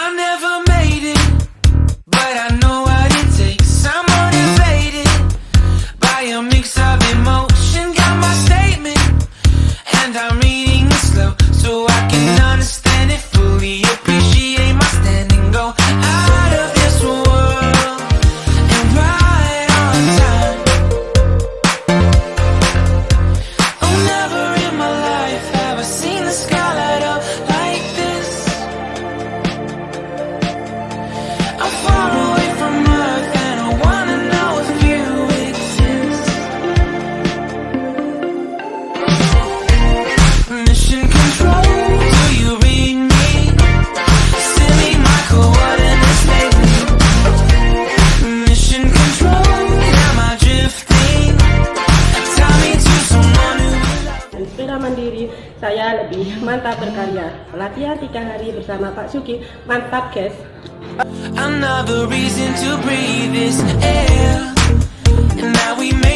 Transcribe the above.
I never made it, but I know what it takes. I'm motivated by a mix of emotion. Got my statement, and I'm reading it slow so I can understand it fully. Appreciate my stand and go out of this world and right on time. Oh, never in my life have I seen the sky light up like this. I'm far away from Earth and I wanna know if you exist. Mission control, do you read me? Send me my coordinates lately. Mission control, am I drifting? Tell me to someone who Sepeda mandiri, saya lebih mantap berkarya. Pelatihan 3 hari bersama Pak Suki, mantap guys. another reason to breathe this air. And now we make